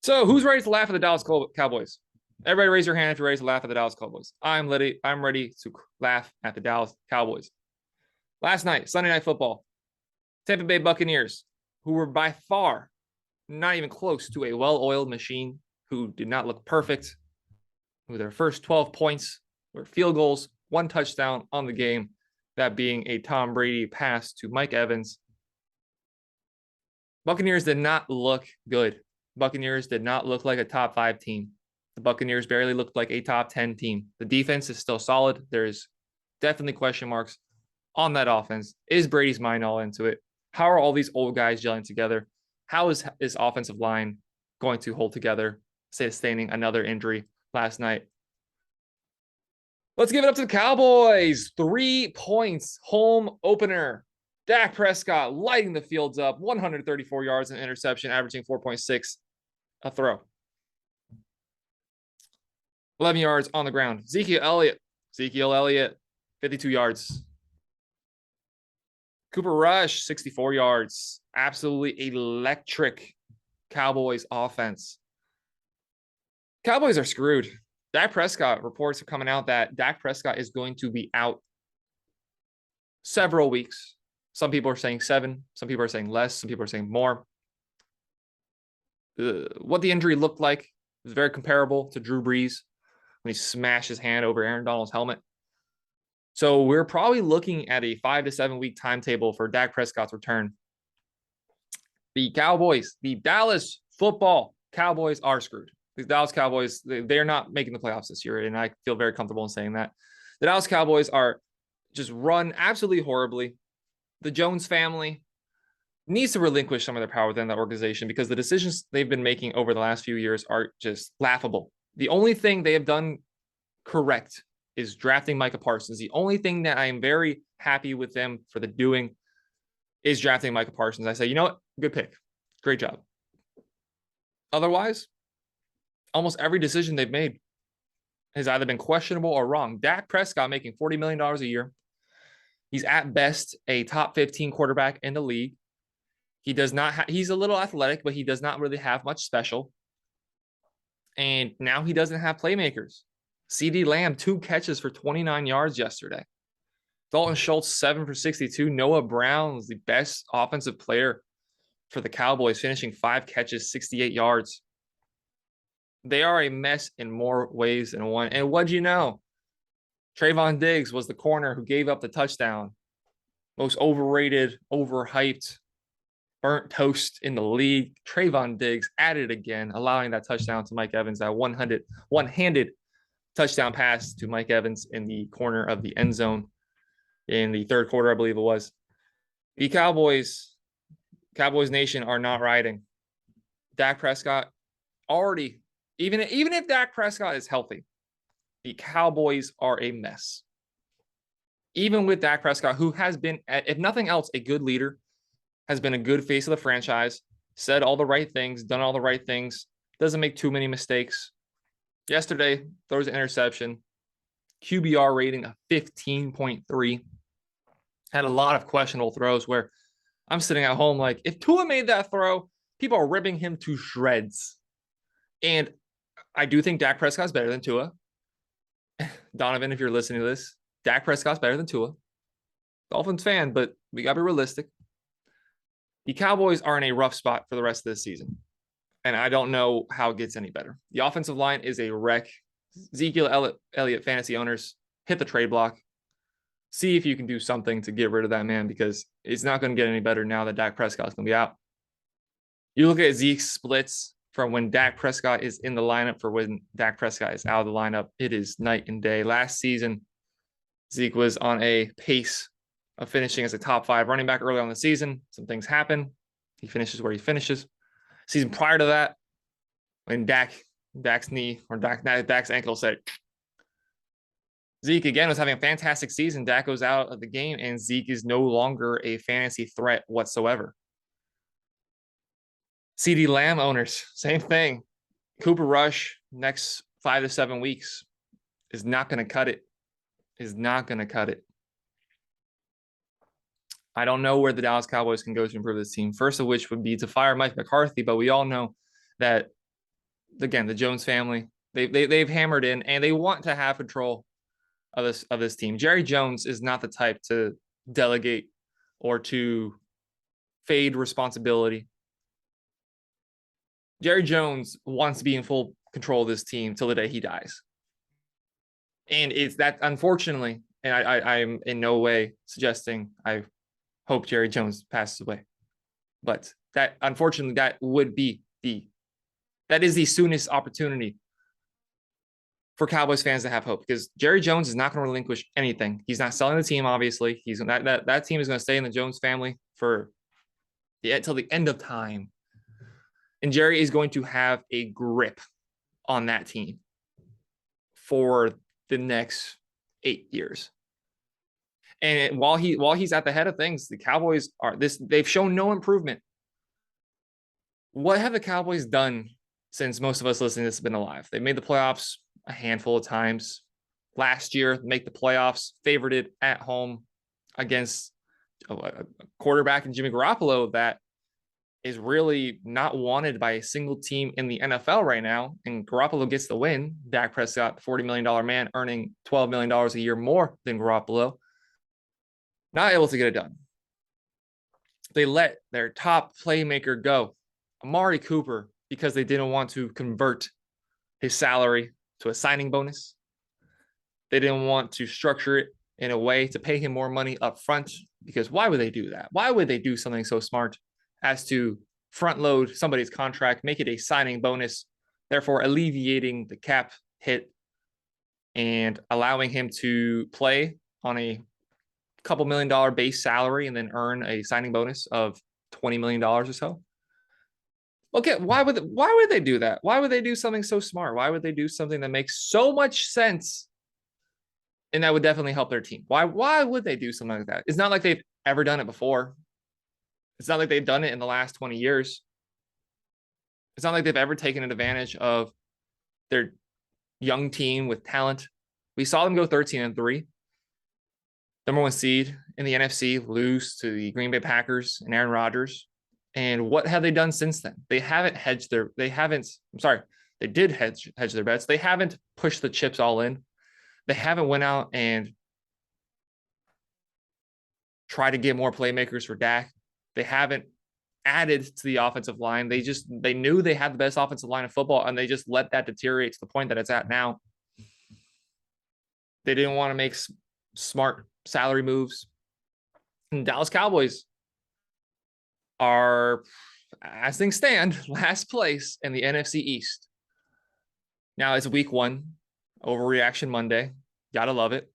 So who's ready to laugh at the Dallas Cowboys? Everybody raise your hand if you're ready to laugh at the Dallas Cowboys. I'm ready. I'm ready to laugh at the Dallas Cowboys. Last night, Sunday Night Football, Tampa Bay Buccaneers, who were by far not even close to a well-oiled machine, who did not look perfect, with their first 12 points were field goals, one touchdown on the game, that being a Tom Brady pass to Mike Evans. Buccaneers did not look good. Buccaneers did not look like a top 5 team. The Buccaneers barely looked like a top 10 team. The defense is still solid. There's definitely question marks on that offense. Is Brady's mind all into it? How are all these old guys gelling together? How is his offensive line going to hold together, sustaining another injury last night? Let's give it up to the Cowboys. 3 points, home opener. Dak Prescott lighting the fields up, 134 yards and interception, averaging 4.6 a throw. 11 yards on the ground. Ezekiel Elliott, 52 yards. Cooper Rush, 64 yards. Absolutely electric Cowboys offense. Cowboys are screwed. Dak Prescott, reports are coming out that Dak Prescott is going to be out several weeks. Some people are saying 7. Some people are saying less. Some people are saying more. What the injury looked like is very comparable to Drew Brees when he smashed his hand over Aaron Donald's helmet. So we're probably looking at a 5 to 7 week timetable for Dak Prescott's return. The Cowboys, the Dallas football Cowboys are screwed. The Dallas Cowboys, they're not making the playoffs this year, and I feel very comfortable in saying that. The Dallas Cowboys are just run absolutely horribly. The Jones family needs to relinquish some of their power within that organization because the decisions they've been making over the last few years are just laughable. The only thing they have done correct is drafting Micah Parsons. The only thing that I am very happy with them for the doing is drafting Micah Parsons. I say, you know what? Good pick. Great job. Otherwise, almost every decision they've made has either been questionable or wrong. Dak Prescott making $40 million a year. He's at best a top 15 quarterback in the league. He does not he's a little athletic, but he does not really have much special. And now he doesn't have playmakers. CeeDee Lamb, 2 catches for 29 yards yesterday. Dalton Schultz, 7 for 62. Noah Brown was the best offensive player for the Cowboys, finishing 5 catches, 68 yards. They are a mess in more ways than one. And what'd you know? Trayvon Diggs was the corner who gave up the touchdown. Most overrated, overhyped, burnt toast in the league. Trayvon Diggs added again, allowing that touchdown to Mike Evans, that one-handed touchdown pass to Mike Evans in the corner of the end zone in the third quarter, I believe it was. The Cowboys Nation are not riding. Dak Prescott already, even if Dak Prescott is healthy, the Cowboys are a mess. Even with Dak Prescott, who has been, if nothing else, a good leader, has been a good face of the franchise, said all the right things, done all the right things, doesn't make too many mistakes. Yesterday, throws an interception, QBR rating of 15.3. Had a lot of questionable throws where I'm sitting at home like, if Tua made that throw, people are ripping him to shreds. And I do think Dak Prescott's better than Tua. Donovan, if you're listening to this, Dak Prescott's better than Tua. Dolphins fan, but we got to be realistic. The Cowboys are in a rough spot for the rest of this season, and I don't know how it gets any better. The offensive line is a wreck. Ezekiel Elliott fantasy owners, hit the trade block. See if you can do something to get rid of that man because it's not going to get any better now that Dak Prescott's going to be out. You look at Zeke's splits from when Dak Prescott is in the lineup for when Dak Prescott is out of the lineup. It is night and day. Last season, Zeke was on a pace of finishing as a top 5 running back early on the season. Some things happen. He finishes where he finishes. Season prior to that, when Dak's knee or Dak's ankle said, Zeke again was having a fantastic season. Dak goes out of the game, and Zeke is no longer a fantasy threat whatsoever. CeeDee Lamb owners, same thing. Cooper Rush, next 5 to 7 weeks, is not going to cut it. I don't know where the Dallas Cowboys can go to improve this team. First of which would be to fire Mike McCarthy, but we all know that again, the Jones family, they've hammered in and they want to have control of this team. Jerry Jones is not the type to delegate or to fade responsibility. Jerry Jones wants to be in full control of this team till the day he dies. And it's that, unfortunately, and I'm in no way suggesting I hope Jerry Jones passes away, but that, unfortunately, that is the soonest opportunity for Cowboys fans to have hope, because Jerry Jones is not going to relinquish anything. He's not selling the team, obviously. He's that team is going to stay in the Jones family for till the end of time. And Jerry is going to have a grip on that team for the next 8 years. And while he's at the head of things, the Cowboys they've shown no improvement. What have the Cowboys done since most of us listening to this have been alive? They made the playoffs a handful of times. Last year, make the playoffs, favorited at home against a quarterback in Jimmy Garoppolo that is really not wanted by a single team in the NFL right now. And Garoppolo gets the win. Dak Prescott, $40 million man, earning $12 million a year more than Garoppolo. Not able to get it done. They let their top playmaker go, Amari Cooper, because they didn't want to convert his salary to a signing bonus. They didn't want to structure it in a way to pay him more money up front, because why would they do that? Why would they do something so smart as to front load somebody's contract, make it a signing bonus, therefore alleviating the cap hit and allowing him to play on a couple $1 million base salary and then earn a signing bonus of $20 million or so? Okay, why would they do that? Why would they do something so smart? Why would they do something that makes so much sense and that would definitely help their team? Why would they do something like that? It's not like they've ever done it before. It's not like they've done it in the last 20 years. It's not like they've ever taken advantage of their young team with talent. We saw them go 13-3, number one seed in the NFC, lose to the Green Bay Packers and Aaron Rodgers. And what have they done since then? They did hedge their bets. They haven't pushed the chips all in. They haven't went out and tried to get more playmakers for Dak. They haven't added to the offensive line. They knew they had the best offensive line in football, and they just let that deteriorate to the point that it's at now. They didn't want to make smart salary moves. And Dallas Cowboys are, as things stand, last place in the NFC East. Now it's week 1, overreaction Monday. Gotta love it.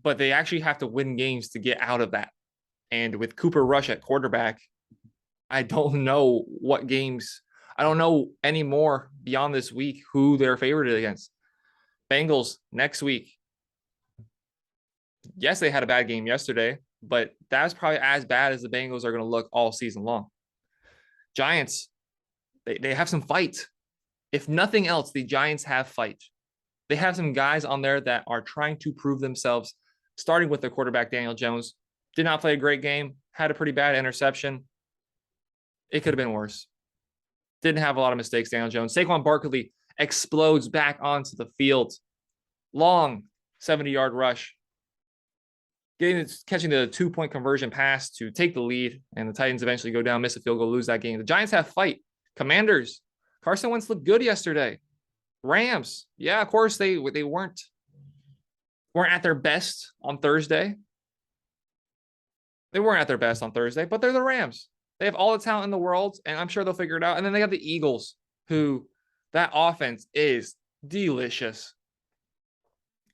But they actually have to win games to get out of that. And with Cooper Rush at quarterback, I don't know what games. I don't know anymore beyond this week who they're favored against. Bengals next week. Yes, they had a bad game yesterday, but that's probably as bad as the Bengals are going to look all season long. Giants, they have some fight. If nothing else, the Giants have fight. They have some guys on there that are trying to prove themselves, starting with their quarterback, Daniel Jones. Did not play a great game, had a pretty bad interception. It could have been worse. Didn't have a lot of mistakes, Daniel Jones. Saquon Barkley explodes back onto the field. Long 70-yard rush. Catching the 2-point conversion pass to take the lead, and the Titans eventually go down, miss a field goal, lose that game. The Giants have fight. Commanders, Carson Wentz looked good yesterday. Rams, yeah, of course they weren't at their best on Thursday. They weren't at their best on Thursday, but they're the Rams. They have all the talent in the world, and I'm sure they'll figure it out. And then they got the Eagles, who that offense is delicious.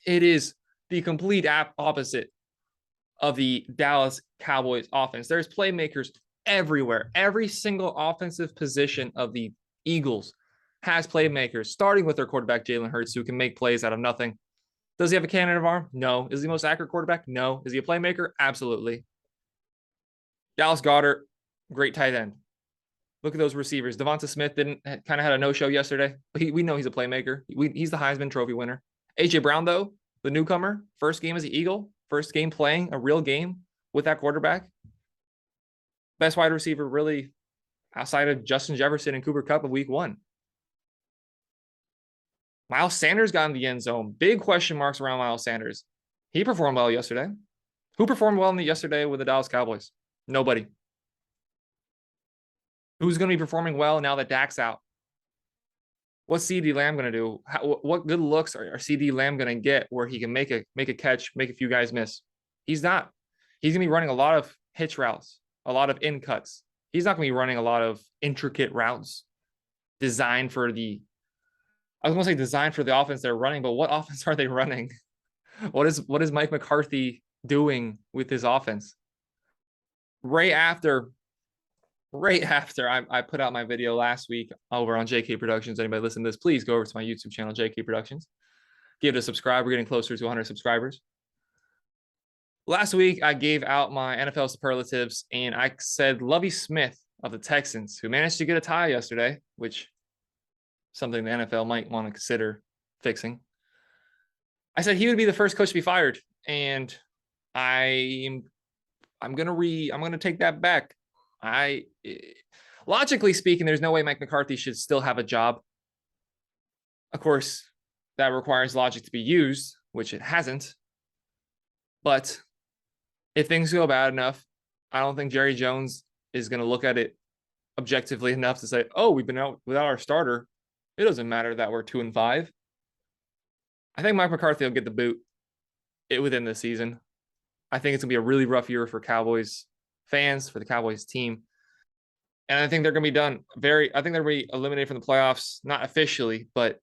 It is the complete opposite of the Dallas Cowboys offense. There's playmakers everywhere. Every single offensive position of the Eagles has playmakers, starting with their quarterback, Jalen Hurts, who can make plays out of nothing. Does he have a cannon of arm? No. Is he the most accurate quarterback? No. Is he a playmaker? Absolutely. Dallas Goedert, great tight end. Look at those receivers. Devonta Smith kind of had a no-show yesterday. But we know he's a playmaker. He's the Heisman Trophy winner. A.J. Brown, though, the newcomer, first game as an Eagle, first game playing a real game with that quarterback. Best wide receiver, really, outside of Justin Jefferson and Cooper Kupp of week 1. Miles Sanders got in the end zone. Big question marks around Miles Sanders. He performed well yesterday. Who performed well yesterday with the Dallas Cowboys? Nobody. Who's going to be performing well now that Dak's out? What's CD Lamb going to do? What good looks are CD Lamb going to get where he can make a catch, make a few guys miss? He's not. He's going to be running a lot of hitch routes, a lot of in cuts. He's not going to be running a lot of intricate routes designed for the I was going to say designed for the offense they're running, but what offense are they running? What is Mike McCarthy doing with his offense? Right after I put out my video last week over on JK Productions. Anybody listen to this, please go over to my YouTube channel, JK Productions. Give it a subscribe. We're getting closer to 100 subscribers. Last week, I gave out my NFL superlatives, and I said Lovie Smith of the Texans, who managed to get a tie yesterday, which something the NFL might want to consider fixing. I said he would be the first coach to be fired, and I'm gonna take that back. Logically speaking, there's no way Mike McCarthy should still have a job. Of course, that requires logic to be used, which it hasn't. But if things go bad enough, I don't think Jerry Jones is going to look at it objectively enough to say, oh, we've been out without our starter. It doesn't matter that we're 2-5. I think Mike McCarthy will get the boot within the season. I think it's going to be a really rough year for Cowboys fans, for the Cowboys team. And I think they're going to be done. I think they're going to be eliminated from the playoffs, not officially, but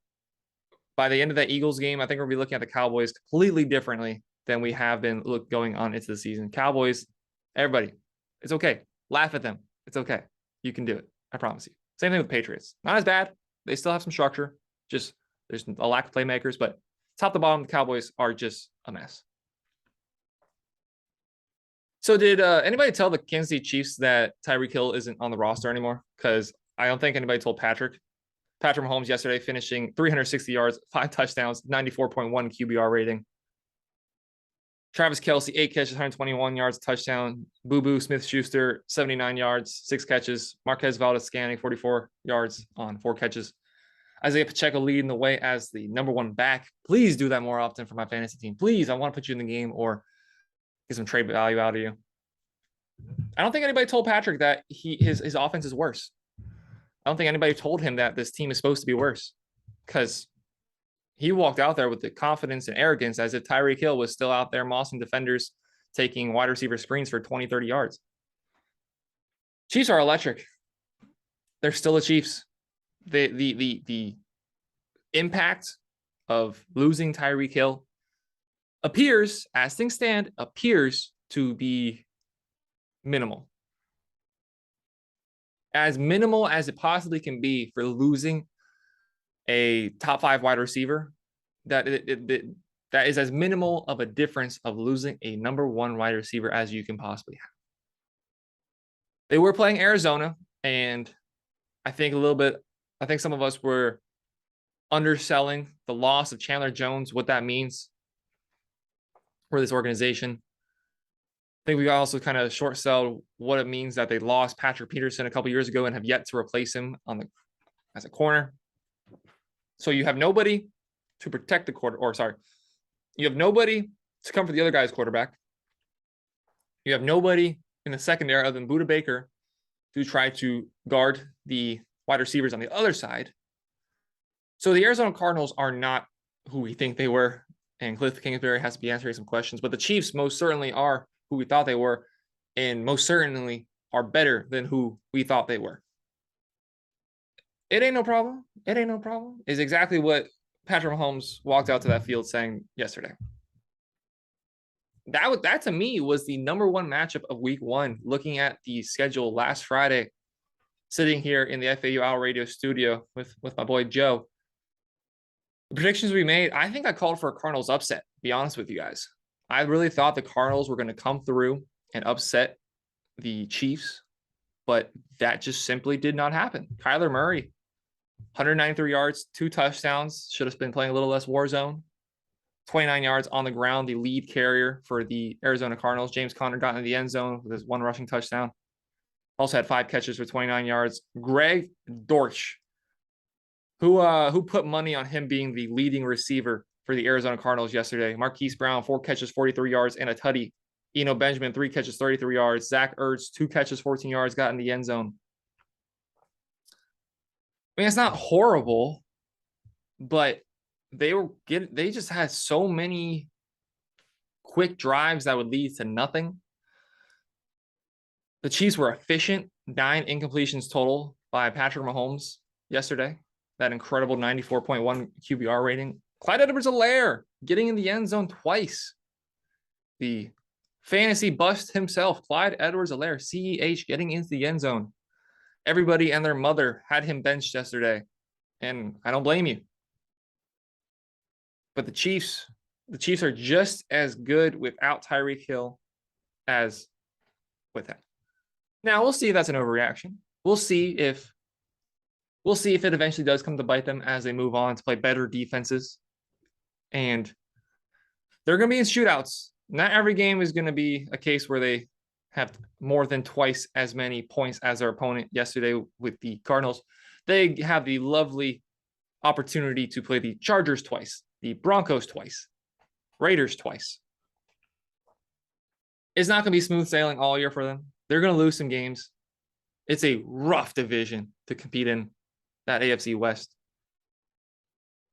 by the end of that Eagles game, I think we're going to be looking at the Cowboys completely differently than we have been going on into the season. Cowboys, everybody, it's okay. Laugh at them. It's okay. You can do it. I promise you. Same thing with Patriots. Not as bad. They still have some structure. Just there's a lack of playmakers, but top to bottom, the Cowboys are just a mess. So did anybody tell the Kansas City Chiefs that Tyreek Hill isn't on the roster anymore? Because I don't think anybody told Patrick. Patrick Mahomes yesterday finishing 360 yards, 5 touchdowns, 94.1 QBR rating. Travis Kelce, 8 catches, 121 yards, touchdown. Boo Boo Smith-Schuster, 79 yards, 6 catches. Marquez Valdes-Scantling, 44 yards on 4 catches. Isaiah Pacheco leading the way as the #1 back. Please do that more often for my fantasy team. Please, I want to put you in the game or get some trade value out of you. I don't think anybody told Patrick that his offense is worse. I don't think anybody told him that this team is supposed to be worse, because he walked out there with the confidence and arrogance as if Tyreek Hill was still out there mossing defenders, taking wide receiver screens for 20, 30 yards. Chiefs are electric. They're still the Chiefs. The impact of losing Tyreek Hill appears, as things stand, to be minimal. As minimal as it possibly can be for losing a top 5 wide receiver, that is as minimal of a difference of losing a #1 wide receiver as you can possibly have. They were playing Arizona, and I think some of us were underselling the loss of Chandler Jones, what that means for this organization. I think we also kind of short sell what it means that they lost Patrick Peterson a couple years ago and have yet to replace him as a corner. So you have nobody to protect the you have nobody to come for the other guy's quarterback. You have nobody in the secondary other than Budda Baker to try to guard the wide receivers on the other side. So the Arizona Cardinals are not who we think they were, and Cliff Kingsbury has to be answering some questions, but the Chiefs most certainly are who we thought they were, and most certainly are better than who we thought they were. It ain't no problem. It ain't no problem is exactly what Patrick Mahomes walked out to that field saying yesterday. That to me was the #1 matchup of week 1, looking at the schedule last Friday, sitting here in the FAU Owl Radio studio with my boy Joe. The predictions we made, I think I called for a Cardinals upset, to be honest with you guys. I really thought the Cardinals were going to come through and upset the Chiefs, but that just simply did not happen. Kyler Murray, 193 yards, 2 touchdowns, should have been playing a little less war zone. 29 yards on the ground, the lead carrier for the Arizona Cardinals. James Conner got in the end zone with his 1 rushing touchdown. Also had 5 catches for 29 yards. Greg Dortch, Who put money on him being the leading receiver for the Arizona Cardinals yesterday? Marquise Brown, 4 catches, 43 yards, and a tutty. Eno Benjamin, 3 catches, 33 yards. Zach Ertz, 2 catches, 14 yards, got in the end zone. I mean, it's not horrible, but they just had so many quick drives that would lead to nothing. The Chiefs were efficient, 9 incompletions total by Patrick Mahomes yesterday. That incredible 94.1 QBR rating. Clyde Edwards-Helaire getting in the end zone twice. The fantasy bust himself, Clyde Edwards-Helaire, CEH, getting into the end zone. Everybody and their mother had him benched yesterday, and I don't blame you. But the Chiefs are just as good without Tyreek Hill as with him. Now we'll see if that's an overreaction. We'll see if it eventually does come to bite them as they move on to play better defenses. And they're going to be in shootouts. Not every game is going to be a case where they have more than twice as many points as their opponent yesterday with the Cardinals. They have the lovely opportunity to play the Chargers twice, the Broncos twice, Raiders twice. It's not going to be smooth sailing all year for them. They're going to lose some games. It's a rough division to compete in, that AFC West.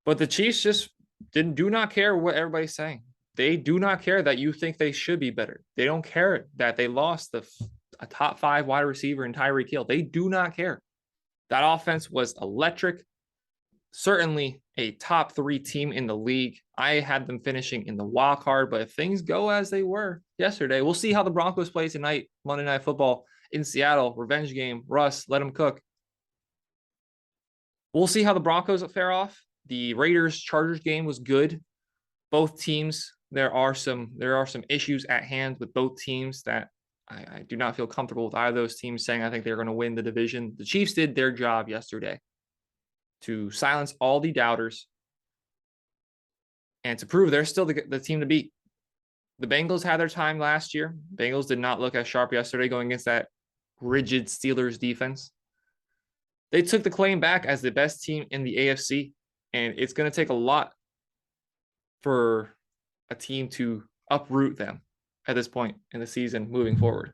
But the Chiefs just do not care what everybody's saying. They do not care that you think they should be better. They don't care that they lost a top 5 wide receiver in Tyreek Hill. They do not care. That offense was electric. Certainly a top 3 team in the league. I had them finishing in the wild card, but if things go as they were yesterday, we'll see how the Broncos play tonight, Monday Night Football in Seattle. Revenge game. Russ, let them cook. We'll see how the Broncos fare off. The Raiders-Chargers game was good. Both teams, there are some issues at hand with both teams that I do not feel comfortable with either of those teams saying I think they're going to win the division. The Chiefs did their job yesterday to silence all the doubters and to prove they're still the team to beat. The Bengals had their time last year. Bengals did not look as sharp yesterday going against that rigid Steelers defense. They took the claim back as the best team in the AFC, and it's going to take a lot for a team to uproot them at this point in the season moving forward.